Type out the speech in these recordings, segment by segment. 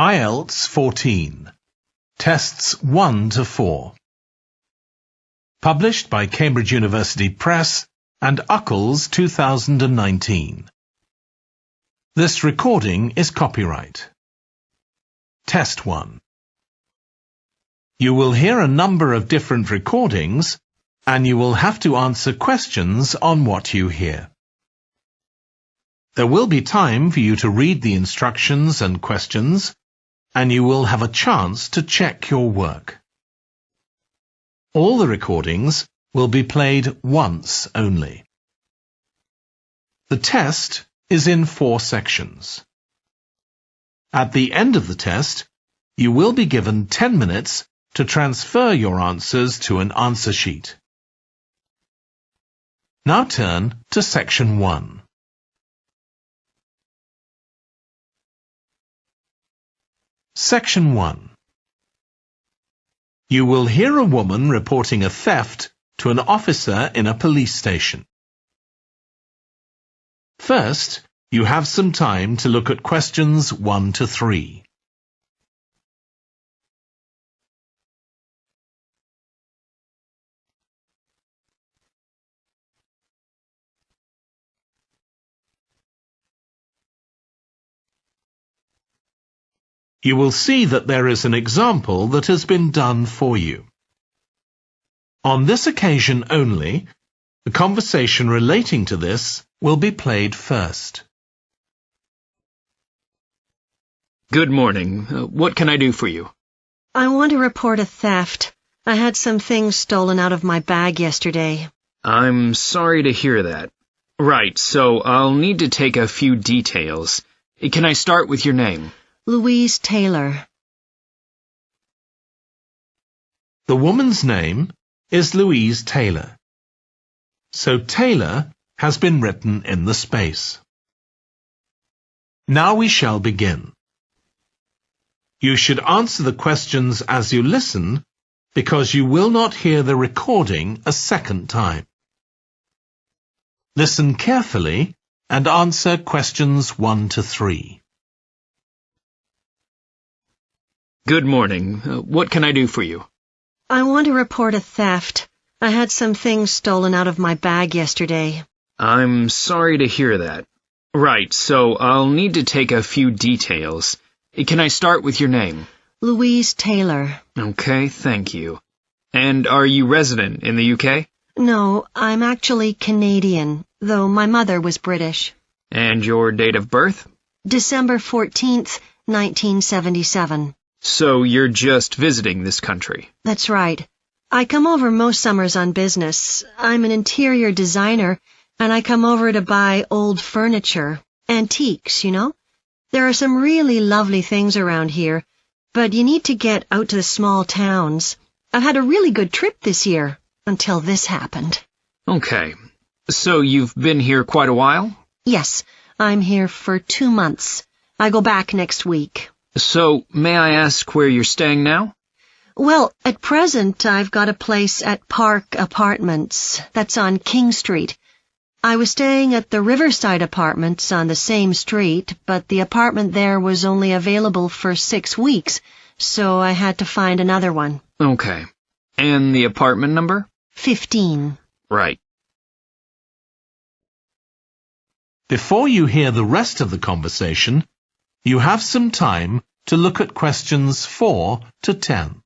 IELTS 14. Tests 1 to 4. Published by Cambridge University Press and Uckles 2019. This recording is copyright. Test 1. You will hear a number of different recordings and you will have to answer questions on what you hear. There will be time for you to read the instructions and questions, and you will have a chance to check your work. All the recordings will be played once only. The test is in 4 sections. At the end of the test, you will be given 10 minutes to transfer your answers to an answer sheet. Now turn to Section 1. Section 1. You will hear a woman reporting a theft to an officer in a police station. First, you have some time to look at questions 1 to 3. You will see that there is an example that has been done for you. On this occasion only, the conversation relating to this will be played first. Good morning. What can I do for you? I want to report a theft. I had some things stolen out of my bag yesterday. I'm sorry to hear that. Right, so I'll need to take a few details. Can I start with your name? Louise Taylor. The woman's name is Louise Taylor. So Taylor has been written in the space. Now we shall begin. You should answer the questions as you listen because you will not hear the recording a second time. Listen carefully and answer questions 1 to 3. Good morning. What can I do for you? I want to report a theft. I had some things stolen out of my bag yesterday. I'm sorry to hear that. Right, so I'll need to take a few details. Can I start with your name? Louise Taylor. Okay, thank you. And are you resident in the UK? No, I'm actually Canadian, though my mother was British. And your date of birth? December 14th, 1977. So you're just visiting this country? That's right. I come over most summers on business. I'm an interior designer, and I come over to buy old furniture. Antiques, you know? There are some really lovely things around here, but you need to get out to the small towns. I've had a really good trip this year, until this happened. Okay. So you've been here quite a while? Yes, I'm here for 2 months. I go back next week. So, may I ask where you're staying now? Well, at present, I've got a place at Park Apartments. That's on King Street. I was staying at the Riverside Apartments on the same street, but the apartment there was only available for 6 weeks, so I had to find another one. Okay. And the apartment number? 15. Right. Before you hear the rest of the conversation, you have some time to look at questions 4 to 10.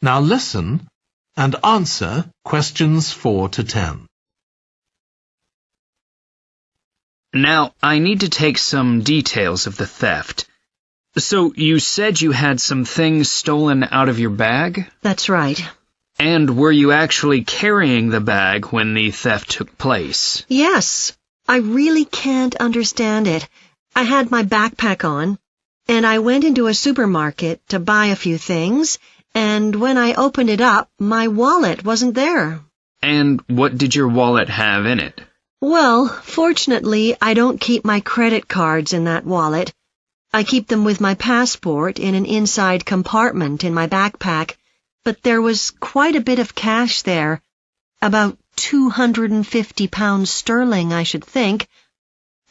Now listen and answer questions 4 to 10. Now, I need to take some details of the theft. So, you said you had some things stolen out of your bag? That's right. And were you actually carrying the bag when the theft took place? Yes. I really can't understand it. I had my backpack on, and I went into a supermarket to buy a few things, and when I opened it up, my wallet wasn't there. And what did your wallet have in it? Well, fortunately, I don't keep my credit cards in that wallet. I keep them with my passport in an inside compartment in my backpack, but there was quite a bit of cash there, about £250 sterling, I should think.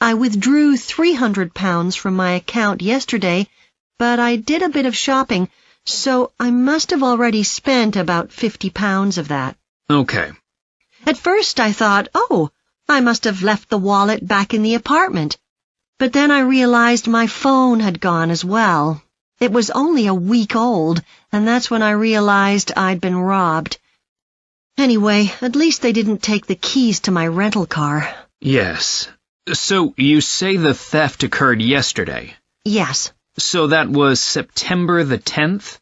I withdrew £300 from my account yesterday, but I did a bit of shopping, so I must have already spent about £50 of that. Okay. At first I thought, oh, I must have left the wallet back in the apartment. But then I realized my phone had gone as well. It was only a week old, and that's when I realized I'd been robbed. Anyway, at least they didn't take the keys to my rental car. Yes. So you say the theft occurred yesterday? Yes. So that was September the 10th?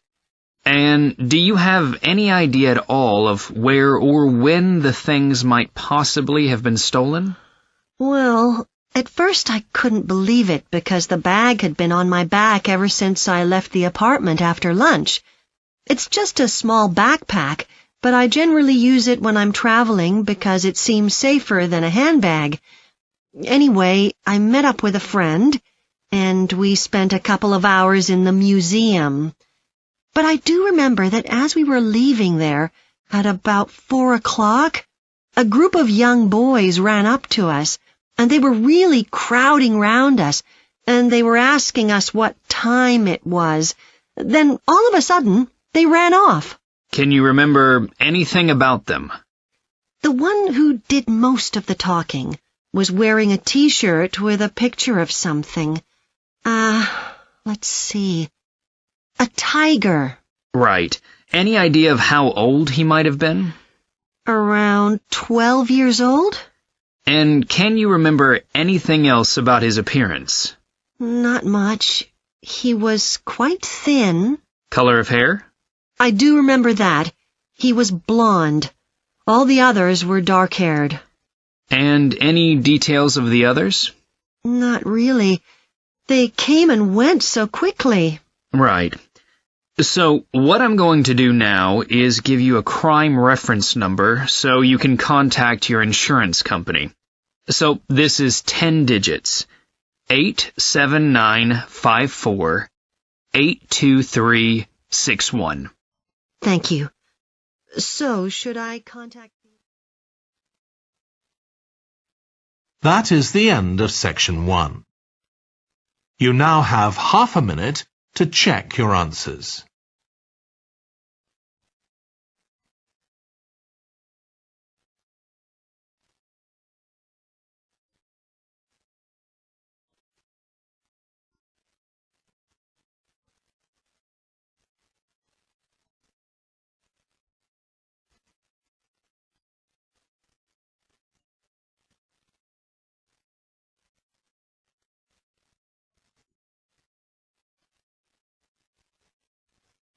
And do you have any idea at all of where or when the things might possibly have been stolen? Well, at first I couldn't believe it because the bag had been on my back ever since I left the apartment after lunch. It's just a small backpack, but I generally use it when I'm traveling because it seems safer than a handbag. Anyway, I met up with a friend, and we spent a couple of hours in the museum. But I do remember that as we were leaving there, at about 4 o'clock, a group of young boys ran up to us, and they were really crowding round us, and they were asking us what time it was. Then, all of a sudden, they ran off. Can you remember anything about them? The one who did most of the talking was wearing a T-shirt with a picture of something. Let's see. A tiger. Right. Any idea of how old he might have been? Around 12 years old? And can you remember anything else about his appearance? Not much. He was quite thin. Color of hair? I do remember that. He was blonde. All the others were dark-haired. And any details of the others? Not really. They came and went so quickly. Right. So what I'm going to do now is give you a crime reference number so you can contact your insurance company. So this is 10 digits. 87954-82361. Thank you. So, should I contact... That is the end of section 1. You now have half a minute to check your answers.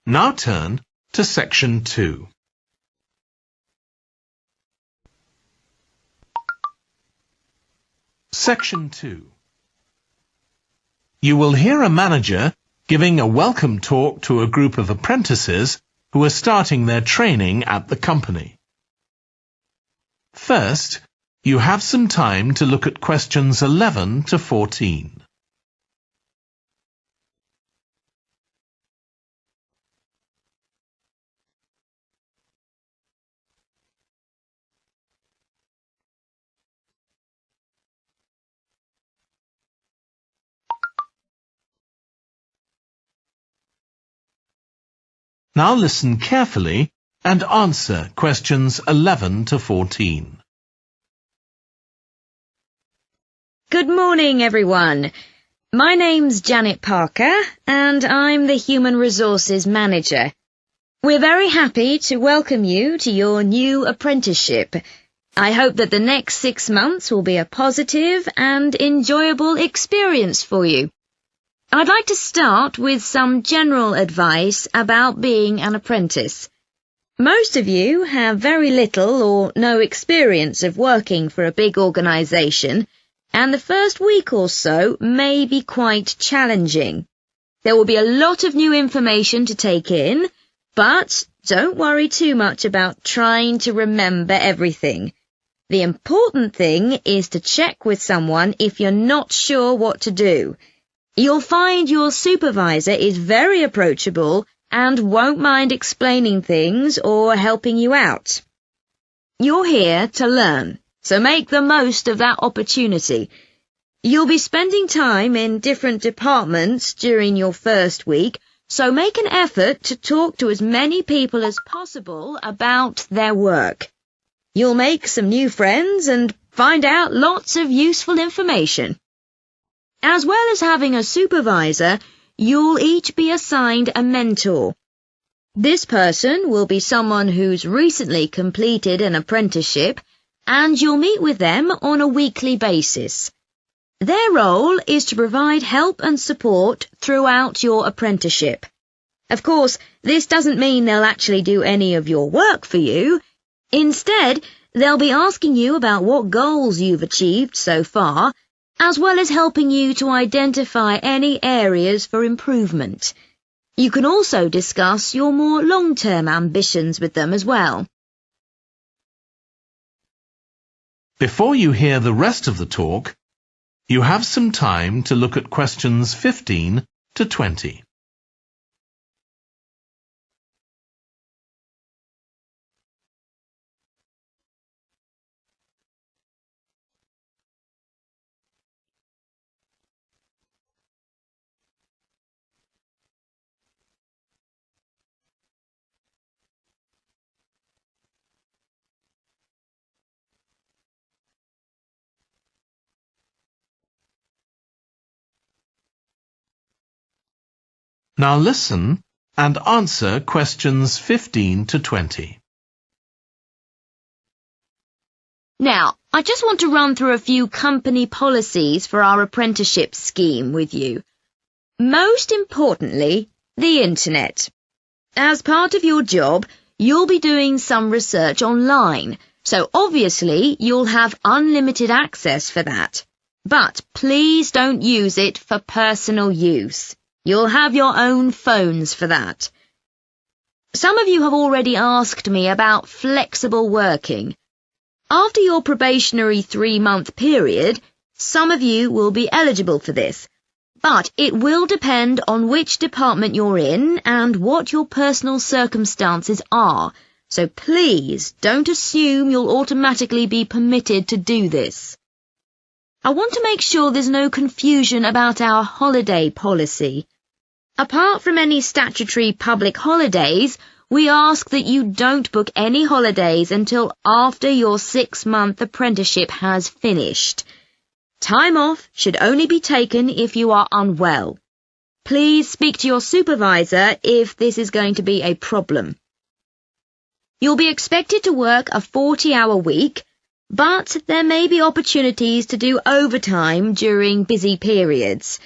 Now turn to section 2. Section 2. You will hear a manager giving a welcome talk to a group of apprentices who are starting their training at the company. First, you have some time to look at questions 11 to 14. Now listen carefully and answer questions 11 to 14. Good morning, everyone. My name's Janet Parker, and I'm the Human Resources Manager. We're very happy to welcome you to your new apprenticeship. I hope that the next 6 months will be a positive and enjoyable experience for you. I'd like to start with some general advice about being an apprentice. Most of you have very little or no experience of working for a big organisation, and the first week or so may be quite challenging. There will be a lot of new information to take in, but don't worry too much about trying to remember everything. The important thing is to check with someone if you're not sure what to do. You'll find your supervisor is very approachable and won't mind explaining things or helping you out. You're here to learn, so make the most of that opportunity. You'll be spending time in different departments during your first week, so make an effort to talk to as many people as possible about their work. You'll make some new friends and find out lots of useful information. As well as having a supervisor, you'll each be assigned a mentor. This person will be someone who's recently completed an apprenticeship, and you'll meet with them on a weekly basis. Their role is to provide help and support throughout your apprenticeship. Of course, this doesn't mean they'll actually do any of your work for you. Instead, they'll be asking you about what goals you've achieved so far, as well as helping you to identify any areas for improvement. You can also discuss your more long-term ambitions with them as well. Before you hear the rest of the talk, you have some time to look at questions 15 to 20. Now listen and answer questions 15 to 20. Now, I just want to run through a few company policies for our apprenticeship scheme with you. Most importantly, the internet. As part of your job, you'll be doing some research online, so obviously you'll have unlimited access for that. But please don't use it for personal use. You'll have your own phones for that. Some of you have already asked me about flexible working. After your probationary 3-month period, some of you will be eligible for this, but it will depend on which department you're in and what your personal circumstances are, so please don't assume you'll automatically be permitted to do this. I want to make sure there's no confusion about our holiday policy. Apart from any statutory public holidays, we ask that you don't book any holidays until after your 6-month apprenticeship has finished. Time off should only be taken if you are unwell. Please speak to your supervisor if this is going to be a problem. You'll be expected to work a 40-hour week, but there may be opportunities to do overtime during busy periods.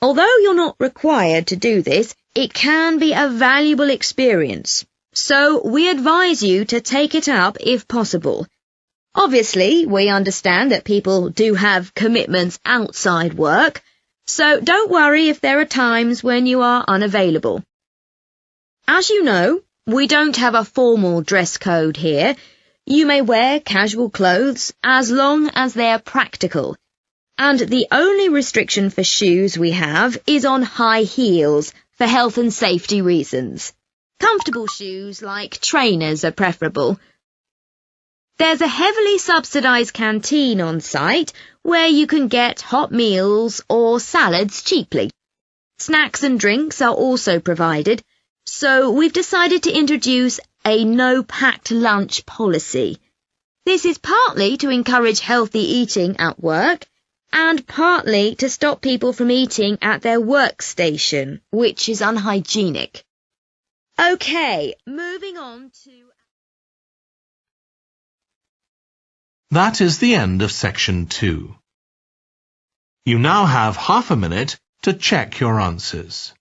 Although you're not required to do this, it can be a valuable experience, so we advise you to take it up if possible. Obviously, we understand that people do have commitments outside work, so don't worry if there are times when you are unavailable. As you know, we don't have a formal dress code here. You may wear casual clothes as long as they're practical. And the only restriction for shoes we have is on high heels for health and safety reasons. Comfortable shoes like trainers are preferable. There's a heavily subsidised canteen on site where you can get hot meals or salads cheaply. Snacks and drinks are also provided, so we've decided to introduce a no-packed lunch policy. This is partly to encourage healthy eating at work, and partly to stop people from eating at their workstation, which is unhygienic. Okay, moving on to... That is the end of section 2. You now have half a minute to check your answers.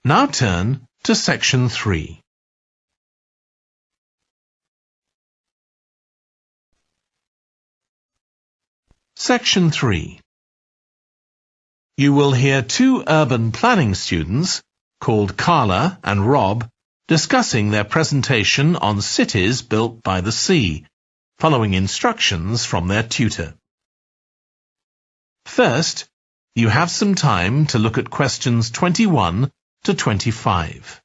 Now turn to Section 3. Section 3. You will hear two urban planning students, called Carla and Rob, discussing their presentation on cities built by the sea, following instructions from their tutor. First, you have some time to look at questions 21 to 25.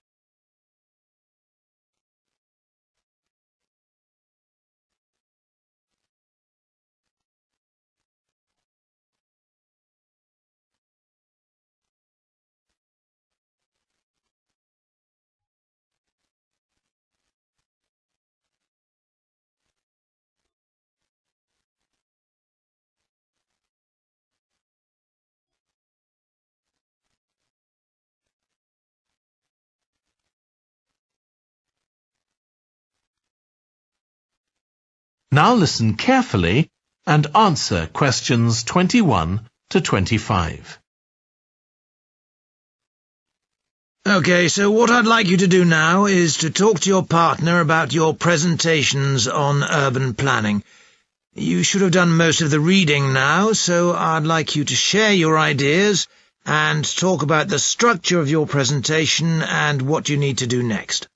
Now listen carefully and answer questions 21 to 25. Okay, so what I'd like you to do now is to talk to your partner about your presentations on urban planning. You should have done most of the reading now, so I'd like you to share your ideas and talk about the structure of your presentation and what you need to do next.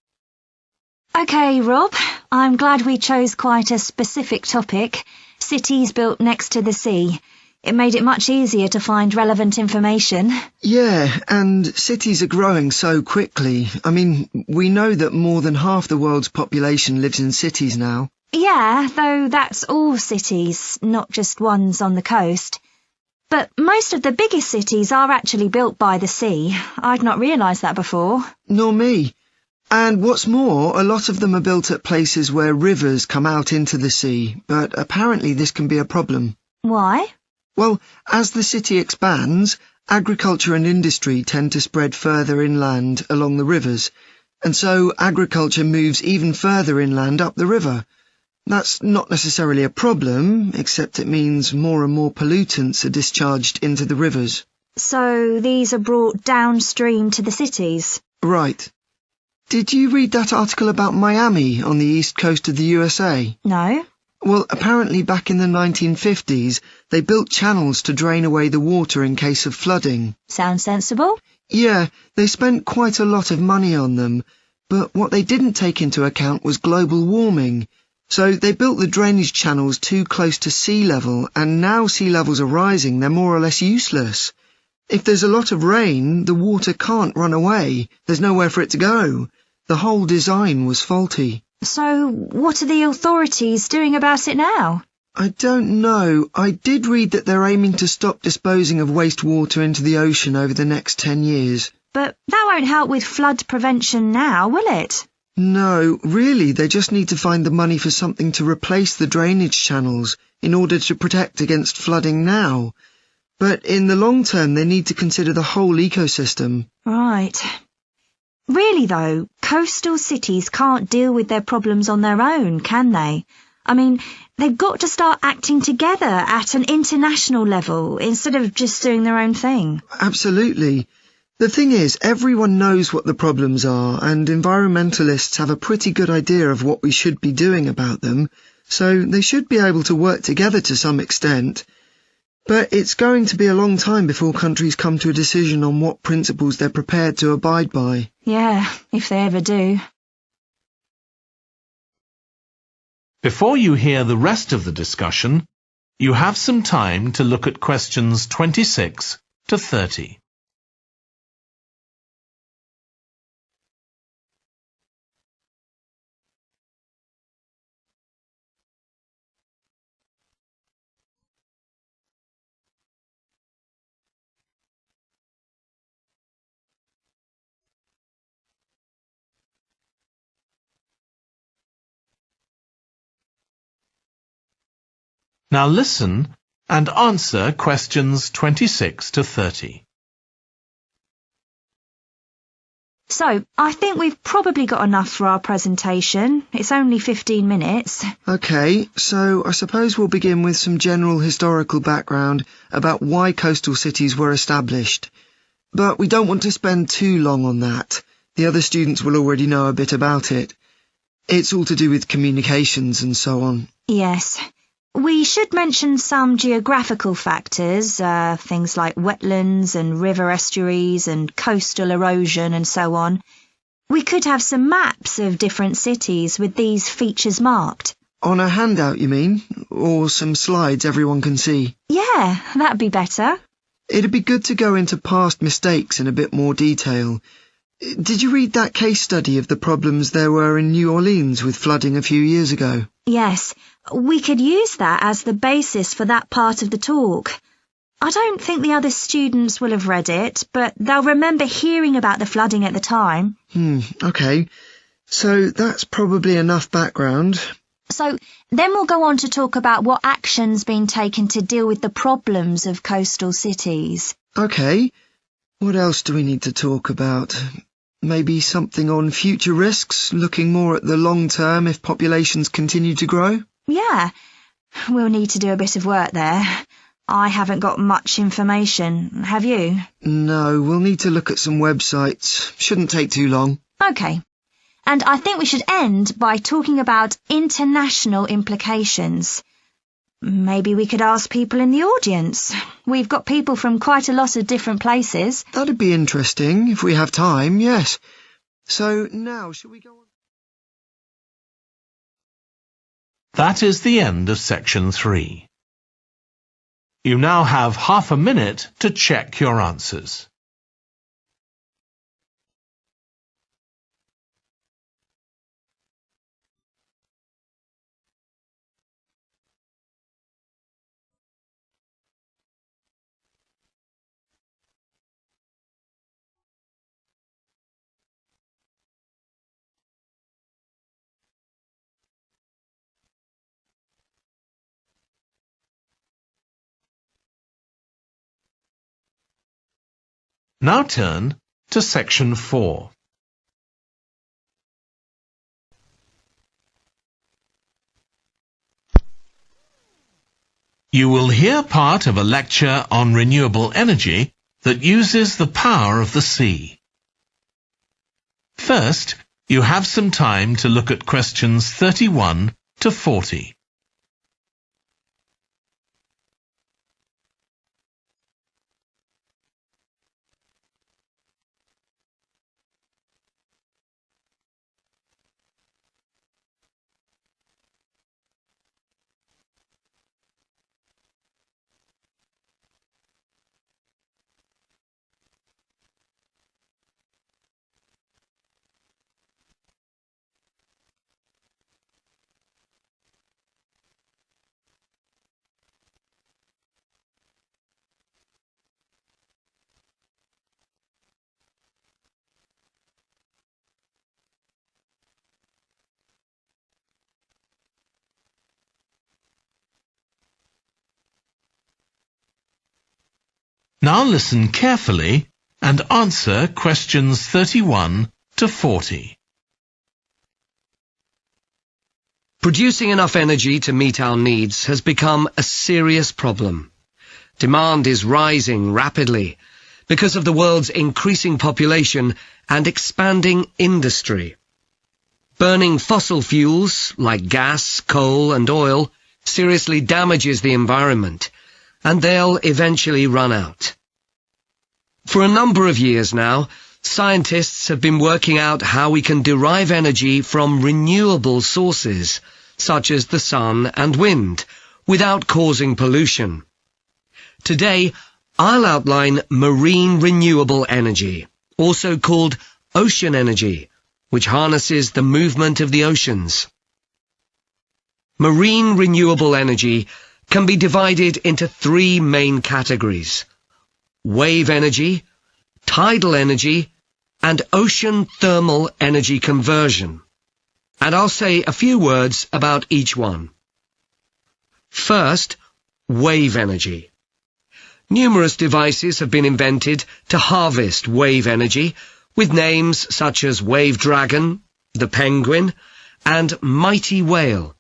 OK, Rob, I'm glad we chose quite a specific topic, cities built next to the sea. It made it much easier to find relevant information. Yeah, and cities are growing so quickly. I mean, we know that more than half the world's population lives in cities now. Yeah, though that's all cities, not just ones on the coast. But most of the biggest cities are actually built by the sea. I'd not realised that before. Nor me. And what's more, a lot of them are built at places where rivers come out into the sea, but apparently this can be a problem. Why? Well, as the city expands, agriculture and industry tend to spread further inland along the rivers, and so agriculture moves even further inland up the river. That's not necessarily a problem, except it means more and more pollutants are discharged into the rivers. So these are brought downstream to the cities? Right. Did you read that article about Miami on the east coast of the USA? No. Well, apparently back in the 1950s, they built channels to drain away the water in case of flooding. Sounds sensible. Yeah, they spent quite a lot of money on them, but what they didn't take into account was global warming. So they built the drainage channels too close to sea level, and now sea levels are rising, they're more or less useless. If there's a lot of rain, the water can't run away. There's nowhere for it to go. The whole design was faulty. So what are the authorities doing about it now? I don't know. I did read that they're aiming to stop disposing of wastewater into the ocean over the next 10 years. But that won't help with flood prevention now, will it? No, really, they just need to find the money for something to replace the drainage channels in order to protect against flooding now. But in the long term, they need to consider the whole ecosystem. Right. Really, though, coastal cities can't deal with their problems on their own, can they? I mean, they've got to start acting together at an international level instead of just doing their own thing. Absolutely. The thing is, everyone knows what the problems are, and environmentalists have a pretty good idea of what we should be doing about them, so they should be able to work together to some extent. But it's going to be a long time before countries come to a decision on what principles they're prepared to abide by. Yeah, if they ever do. Before you hear the rest of the discussion, you have some time to look at questions 26 to 30. Now listen and answer questions 26 to 30. So, I think we've probably got enough for our presentation. It's only 15 minutes. Okay, so I suppose we'll begin with some general historical background about why coastal cities were established. but we don't want to spend too long on that. The other students will already know a bit about it. It's all to do with communications and so on. Yes. We should mention some geographical factors, things like wetlands and river estuaries and coastal erosion and so on. We could have some maps of different cities with these features marked. On a handout, you mean? Or some slides everyone can see? Yeah, that'd be better. It'd be good to go into past mistakes in a bit more detail. Did you read that case study of the problems there were in New Orleans with flooding a few years ago? Yes, we could use that as the basis for that part of the talk. I don't think the other students will have read it, but they'll remember hearing about the flooding at the time. Okay. So that's probably enough background. So then we'll go on to talk about what action's been taken to deal with the problems of coastal cities. Okay. What else do we need to talk about? Maybe something on future risks, looking more at the long term if populations continue to grow? Yeah, we'll need to do a bit of work there. I haven't got much information, have you? No, we'll need to look at some websites. Shouldn't take too long. Okay. And I think we should end by talking about international implications. Maybe we could ask people in the audience. We've got people from quite a lot of different places. That'd be interesting, if we have time, yes. So now, shall we go on? That is the end of section 3. You now have half a minute to check your answers. Now turn to section 4. You will hear part of a lecture on renewable energy that uses the power of the sea. First, you have some time to look at questions 31 to 40. Now listen carefully and answer questions 31 to 40. Producing enough energy to meet our needs has become a serious problem. Demand is rising rapidly because of the world's increasing population and expanding industry. Burning fossil fuels like gas, coal and oil seriously damages the environment, and they'll eventually run out. For a number of years now, scientists have been working out how we can derive energy from renewable sources, such as the sun and wind, without causing pollution. Today, I'll outline marine renewable energy, also called ocean energy, which harnesses the movement of the oceans. Marine renewable energy can be divided into 3 main categories: wave energy, tidal energy, and ocean thermal energy conversion. And I'll say a few words about each one. First, wave energy. Numerous devices have been invented to harvest wave energy, with names such as Wave Dragon, the Penguin, and Mighty Whale.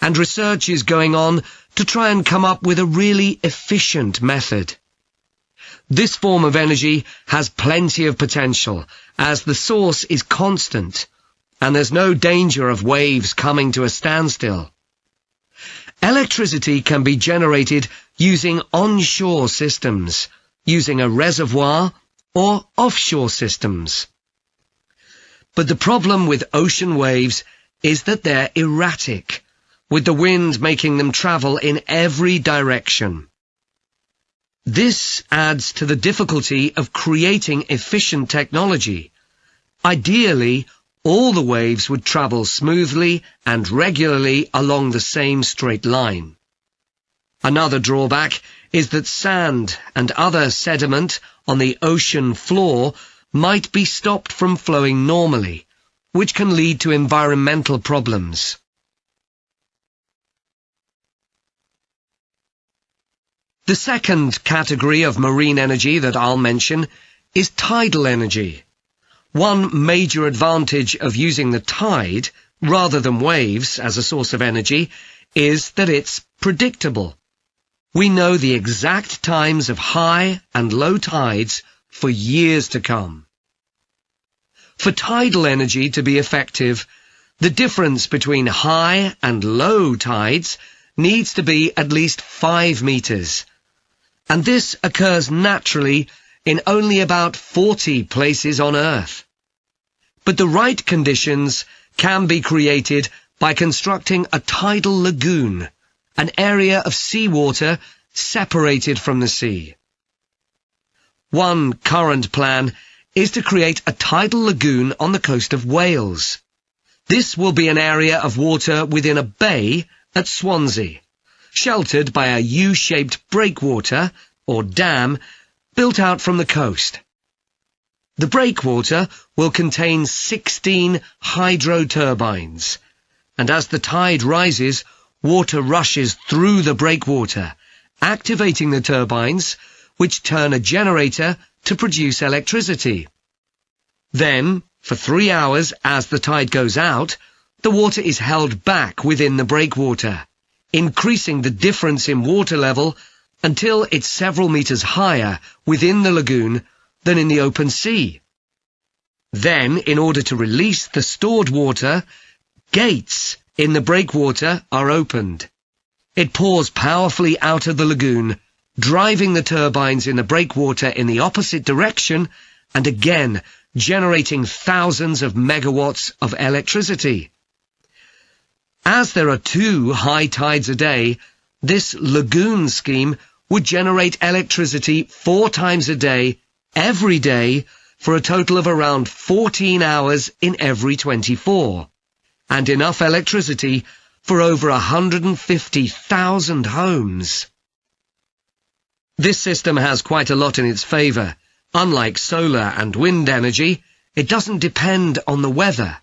And research is going on to try and come up with a really efficient method. This form of energy has plenty of potential, as the source is constant, and there's no danger of waves coming to a standstill. Electricity can be generated using onshore systems, using a reservoir, or offshore systems. But the problem with ocean waves is that they're erratic, with the wind making them travel in every direction. This adds to the difficulty of creating efficient technology. Ideally, all the waves would travel smoothly and regularly along the same straight line. Another drawback is that sand and other sediment on the ocean floor might be stopped from flowing normally, which can lead to environmental problems. The second category of marine energy that I'll mention is tidal energy. One major advantage of using the tide, rather than waves, as a source of energy, is that it's predictable. We know the exact times of high and low tides for years to come. For tidal energy to be effective, the difference between high and low tides needs to be at least 5 meters. And this occurs naturally in only about 40 places on Earth. But the right conditions can be created by constructing a tidal lagoon, an area of seawater separated from the sea. One current plan is to create a tidal lagoon on the coast of Wales. This will be an area of water within a bay at Swansea, sheltered by a U-shaped breakwater, or dam, built out from the coast. The breakwater will contain 16 hydro turbines, and as the tide rises, water rushes through the breakwater, activating the turbines, which turn a generator to produce electricity. Then, for 3 hours as the tide goes out, the water is held back within the breakwater, increasing the difference in water level until it's several meters higher within the lagoon than in the open sea. Then, in order to release the stored water, gates in the breakwater are opened. It pours powerfully out of the lagoon, driving the turbines in the breakwater in the opposite direction and again generating thousands of megawatts of electricity. As there are 2 high tides a day, this lagoon scheme would generate electricity 4 times a day, every day, for a total of around 14 hours in every 24, and enough electricity for over 150,000 homes. This system has quite a lot in its favour. Unlike solar and wind energy, it doesn't depend on the weather.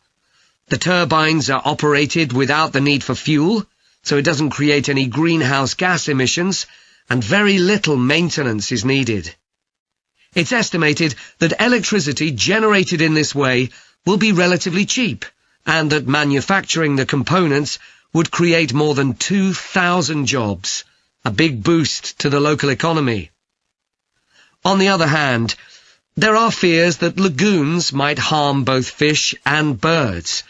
The turbines are operated without the need for fuel, so it doesn't create any greenhouse gas emissions, and very little maintenance is needed. It's estimated that electricity generated in this way will be relatively cheap, and that manufacturing the components would create more than 2,000 jobs, a big boost to the local economy. On the other hand, there are fears that lagoons might harm both fish and birds,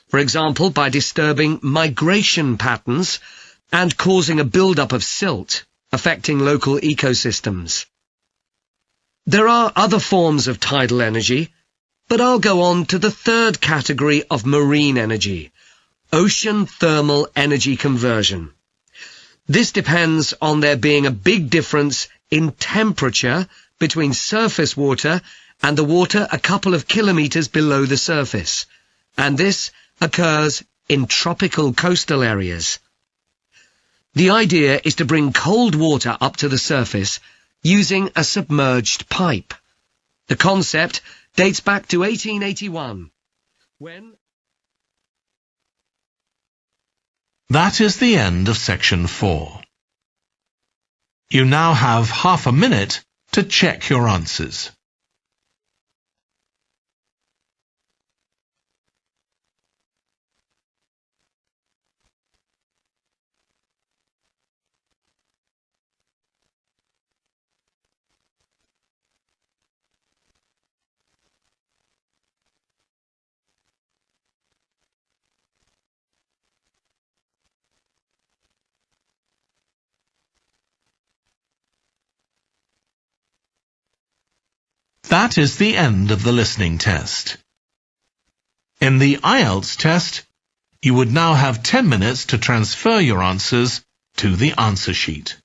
for example by disturbing migration patterns and causing a build-up of silt, affecting local ecosystems. There are other forms of tidal energy, but I'll go on to the third category of marine energy, ocean thermal energy conversion. This depends on there being a big difference in temperature between surface water and the water a couple of kilometers below the surface, and this occurs in tropical coastal areas. The idea is to bring cold water up to the surface using a submerged pipe. The concept dates back to 1881, when... That is the end of section 4. You now have half a minute to check your answers. That is the end of the listening test. In the IELTS test, you would now have 10 minutes to transfer your answers to the answer sheet.